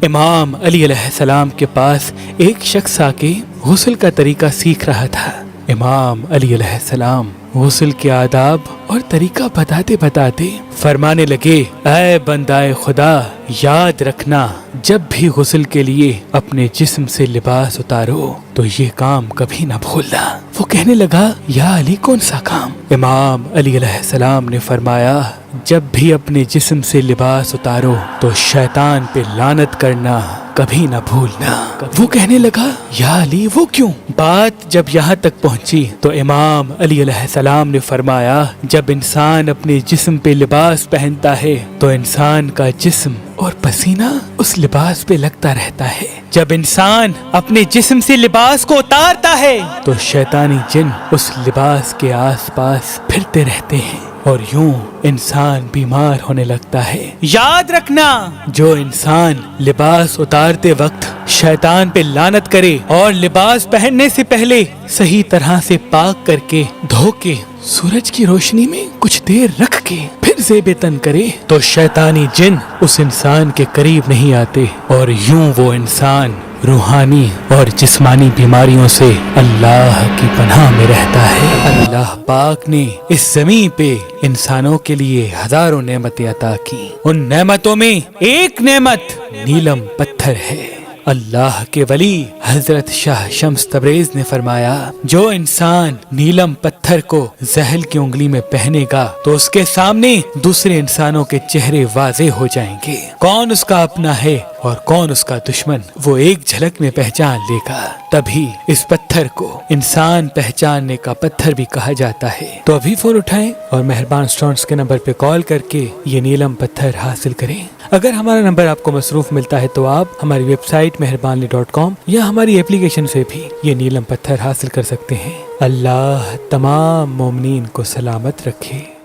امام علی علیہ السلام کے پاس ایک شخص آ کے غسل کا طریقہ سیکھ رہا تھا۔ امام علی علیہ السلام غسل کے آداب اور طریقہ بتاتے بتاتے فرمانے لگے، اے بندائے خدا، یاد رکھنا جب بھی غسل کے لیے اپنے جسم سے لباس اتارو تو یہ کام کبھی نہ بھولنا۔ وہ کہنے لگا، یا علی کون سا کام؟ امام علی علیہ السلام نے فرمایا، جب بھی اپنے جسم سے لباس اتارو تو شیطان پہ لعنت کرنا کبھی نہ بھولنا۔ وہ کہنے لگا، یا علی وہ کیوں؟ بات جب یہاں تک پہنچی تو امام علی علیہ السلام نے فرمایا، جب انسان اپنے جسم پہ لباس پہنتا ہے تو انسان کا جسم اور پسینہ اس لباس پہ لگتا رہتا ہے۔ جب انسان اپنے جسم سے لباس کو اتارتا ہے تو شیطانی جن اس لباس کے آس پاس پھرتے رہتے ہیں اور یوں انسان بیمار ہونے لگتا ہے۔ یاد رکھنا، جو انسان لباس اتارتے وقت شیطان پہ لعنت کرے اور لباس پہننے سے پہلے صحیح طرح سے پاک کر کے دھو کے سورج کی روشنی میں کچھ دیر رکھ کے پھر زیب تن کرے تو شیطانی جن اس انسان کے قریب نہیں آتے اور یوں وہ انسان روحانی اور جسمانی بیماریوں سے اللہ کی پناہ میں رہتا ہے۔ اللہ پاک نے اس زمین پہ انسانوں کے لیے ہزاروں نعمتیں عطا کی، ان نعمتوں میں ایک نعمت نیلم پتھر ہے۔ اللہ کے ولی حضرت شاہ شمس تبریز نے فرمایا، جو انسان نیلم پتھر کو ذہل کی انگلی میں پہنے گا تو اس کے سامنے دوسرے انسانوں کے چہرے واضح ہو جائیں گے، کون اس کا اپنا ہے اور کون اس کا دشمن وہ ایک جھلک میں پہچان لے گا۔ تبھی اس پتھر کو انسان پہچاننے کا پتھر بھی کہا جاتا ہے۔ تو ابھی فون اٹھائیں اور مہربان اسٹوڈنٹس کے نمبر پہ کال کر کے یہ نیلم پتھر حاصل کریں۔ اگر ہمارا نمبر آپ کو مصروف ملتا ہے تو آپ ہماری ویب سائٹ مہربانی.com یا ہماری اپلیکیشن سے بھی یہ نیلم پتھر حاصل کر سکتے ہیں۔ اللہ تمام مومنین کو سلامت رکھے۔